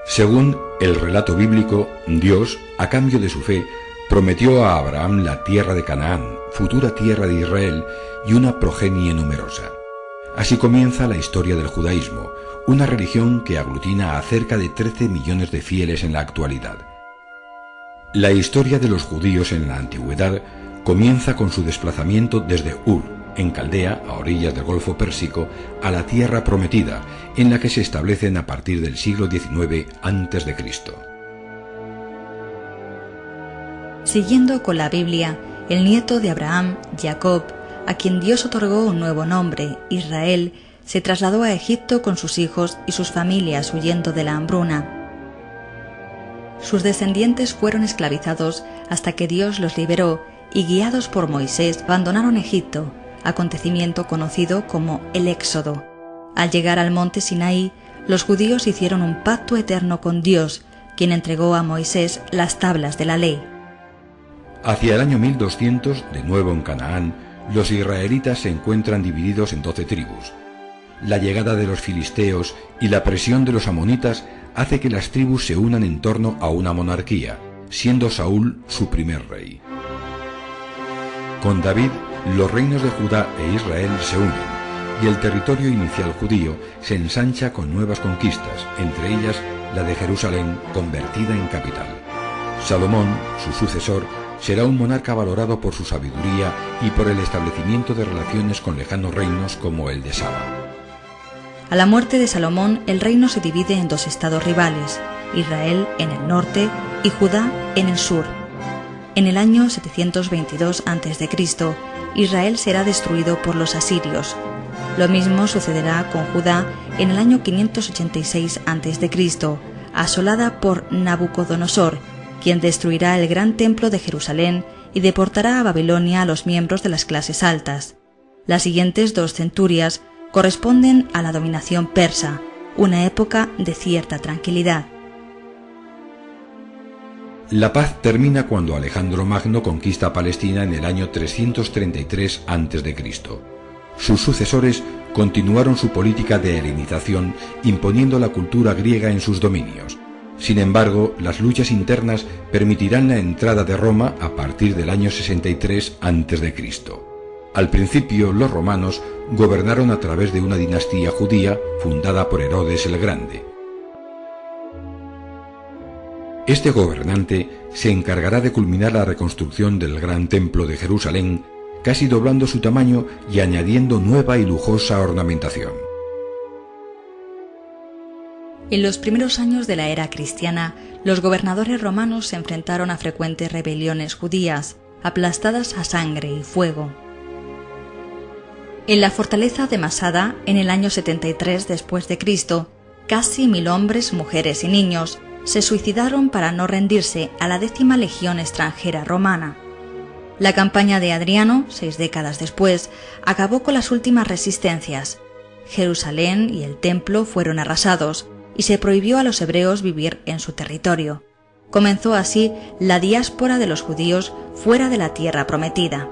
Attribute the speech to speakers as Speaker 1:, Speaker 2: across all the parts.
Speaker 1: Según el relato bíblico, Dios, a cambio de su fe, prometió a Abraham la tierra de Canaán, futura tierra de Israel, y una progenie numerosa. Así comienza la historia del judaísmo, una religión que aglutina a cerca de 13 millones de fieles en la actualidad. La historia de los judíos en la antigüedad comienza con su desplazamiento desde Ur, en Caldea, a orillas del Golfo Pérsico, a la tierra prometida, en la que se establecen a partir del siglo XIX a.C.
Speaker 2: Siguiendo con la Biblia, el nieto de Abraham, Jacob, a quien Dios otorgó un nuevo nombre, Israel, se trasladó a Egipto con sus hijos y sus familias huyendo de la hambruna. Sus descendientes fueron esclavizados hasta que Dios los liberó y, guiados por Moisés, abandonaron Egipto, acontecimiento conocido como el Éxodo. Al llegar al monte Sinaí, los judíos hicieron un pacto eterno con Dios, quien entregó a Moisés las tablas de la ley.
Speaker 1: Hacia el año 1200, de nuevo en Canaán, los israelitas se encuentran divididos en 12 tribus. La llegada de los filisteos y la presión de los amonitas hace que las tribus se unan en torno a una monarquía, siendo Saúl su primer rey. Con David, los reinos de Judá e Israel se unen, y el territorio inicial judío se ensancha con nuevas conquistas, entre ellas la de Jerusalén, convertida en capital. Salomón, su sucesor, será un monarca valorado por su sabiduría y por el establecimiento de relaciones con lejanos reinos como el de Saba.
Speaker 2: A la muerte de Salomón, el reino se divide en dos estados rivales, Israel en el norte y Judá en el sur. En el año 722 a.C., Israel será destruido por los asirios. Lo mismo sucederá con Judá en el año 586 a.C., asolada por Nabucodonosor, quien destruirá el gran templo de Jerusalén y deportará a Babilonia a los miembros de las clases altas. Las siguientes 2 centurias corresponden a la dominación persa, una época de cierta tranquilidad.
Speaker 1: La paz termina cuando Alejandro Magno conquista Palestina en el año 333 a.C. Sus sucesores continuaron su política de helenización, imponiendo la cultura griega en sus dominios. Sin embargo, las luchas internas permitirán la entrada de Roma a partir del año 63 a.C. Al principio, los romanos gobernaron a través de una dinastía judía fundada por Herodes el Grande. Este gobernante se encargará de culminar la reconstrucción del gran templo de Jerusalén, casi doblando su tamaño y añadiendo nueva y lujosa ornamentación.
Speaker 2: En los primeros años de la era cristiana, los gobernadores romanos se enfrentaron a frecuentes rebeliones judías, aplastadas a sangre y fuego. En la fortaleza de Masada, en el año 73 después de Cristo, casi 1000 hombres, mujeres y niños se suicidaron para no rendirse a la 10ª legión extranjera romana. La campaña de Adriano, 6 décadas después, acabó con las últimas resistencias. Jerusalén y el templo fueron arrasados y se prohibió a los hebreos vivir en su territorio. Comenzó así la diáspora de los judíos fuera de la tierra prometida.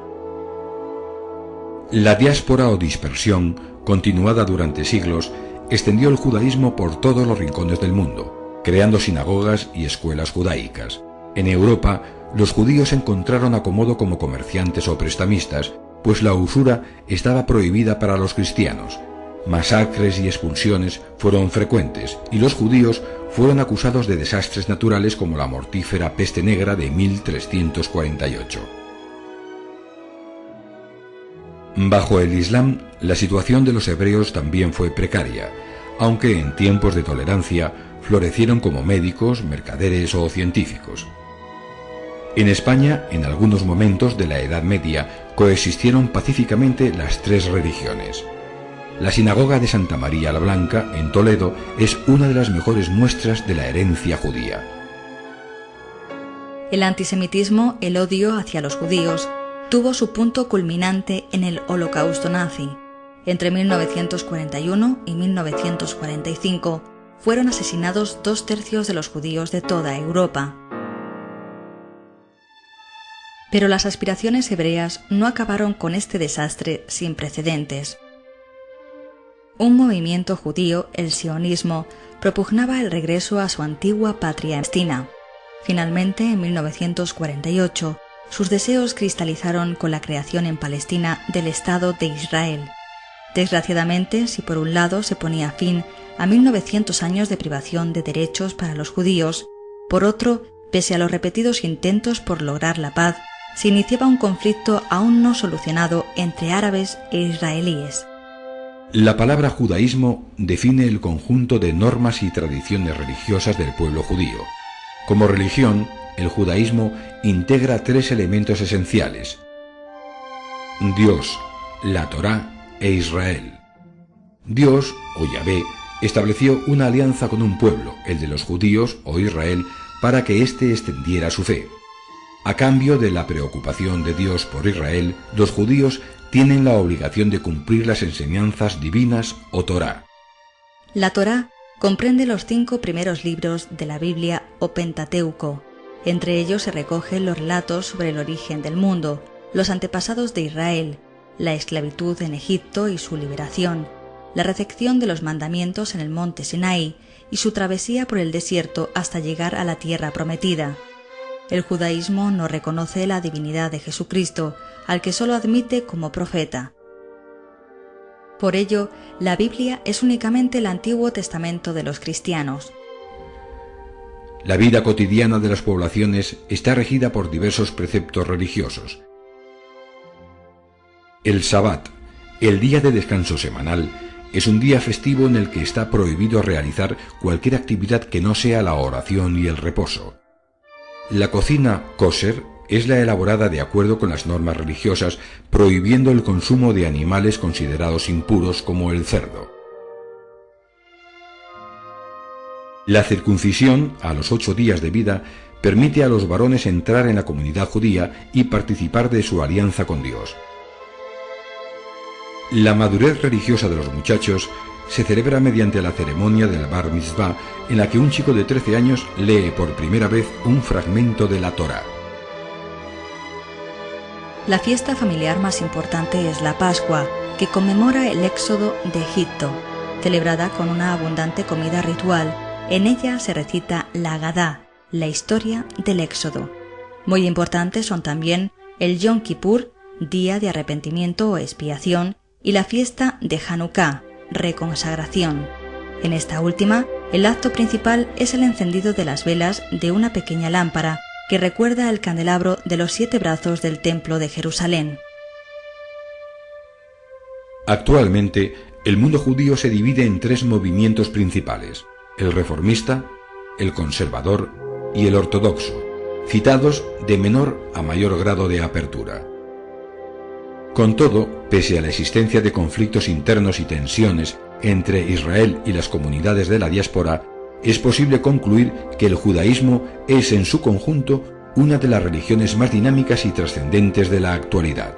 Speaker 1: La diáspora o dispersión, continuada durante siglos, extendió el judaísmo por todos los rincones del mundo, creando sinagogas y escuelas judaicas. En Europa, los judíos encontraron acomodo como comerciantes o prestamistas, pues la usura estaba prohibida para los cristianos. Masacres y expulsiones fueron frecuentes y los judíos fueron acusados de desastres naturales como la mortífera peste negra de 1348. Bajo el Islam, la situación de los hebreos también fue precaria, aunque en tiempos de tolerancia florecieron como médicos, mercaderes o científicos. En España, en algunos momentos de la Edad Media, coexistieron pacíficamente las 3 religiones. La sinagoga de Santa María la Blanca, en Toledo, es una de las mejores muestras de la herencia judía.
Speaker 2: El antisemitismo, el odio hacia los judíos, tuvo su punto culminante en el Holocausto nazi. Entre 1941 y 1945 fueron asesinados 2/3 de los judíos de toda Europa. Pero las aspiraciones hebreas no acabaron con este desastre sin precedentes. Un movimiento judío, el sionismo, propugnaba el regreso a su antigua patria palestina. Finalmente, en 1948, sus deseos cristalizaron con la creación en Palestina del Estado de Israel. Desgraciadamente, si por un lado se ponía fin a 1900 años de privación de derechos para los judíos, por otro, pese a los repetidos intentos por lograr la paz, se iniciaba un conflicto aún no solucionado entre árabes e israelíes.
Speaker 1: La palabra judaísmo define el conjunto de normas y tradiciones religiosas del pueblo judío. Como religión, el judaísmo integra tres elementos esenciales: Dios, la Torá e Israel. Dios, o Yahvé, estableció una alianza con un pueblo, el de los judíos o Israel, para que éste extendiera su fe. A cambio de la preocupación de Dios por Israel, los judíos tienen la obligación de cumplir las enseñanzas divinas o Torá.
Speaker 2: La Torá comprende los 5 primeros libros de la Biblia o Pentateuco. Entre ellos se recogen los relatos sobre el origen del mundo, los antepasados de Israel, la esclavitud en Egipto y su liberación, la recepción de los mandamientos en el monte Sinaí y su travesía por el desierto hasta llegar a la tierra prometida. El judaísmo no reconoce la divinidad de Jesucristo, al que solo admite como profeta. Por ello, la Biblia es únicamente el Antiguo Testamento de los cristianos.
Speaker 1: La vida cotidiana de las poblaciones está regida por diversos preceptos religiosos. El Sabbat, el día de descanso semanal, es un día festivo en el que está prohibido realizar cualquier actividad que no sea la oración y el reposo. La cocina kosher es la elaborada de acuerdo con las normas religiosas, prohibiendo el consumo de animales considerados impuros como el cerdo. La circuncisión, a los 8 días de vida, permite a los varones entrar en la comunidad judía y participar de su alianza con Dios. La madurez religiosa de los muchachos se celebra mediante la ceremonia del Bar Mitzvah, en la que un chico de 13 años lee por primera vez un fragmento de la Torá.
Speaker 2: La fiesta familiar más importante es la Pascua, que conmemora el éxodo de Egipto, celebrada con una abundante comida ritual. En ella se recita la Agadá, la historia del éxodo. Muy importantes son también el Yom Kippur, día de arrepentimiento o expiación, y la fiesta de Hanukkah, reconsagración. En esta última, el acto principal es el encendido de las velas de una pequeña lámpara que recuerda el candelabro de los 7 brazos del Templo de Jerusalén.
Speaker 1: Actualmente, el mundo judío se divide en 3 movimientos principales: el reformista, el conservador y el ortodoxo, citados de menor a mayor grado de apertura. Con todo, pese a la existencia de conflictos internos y tensiones entre Israel y las comunidades de la diáspora, es posible concluir que el judaísmo es en su conjunto una de las religiones más dinámicas y trascendentes de la actualidad.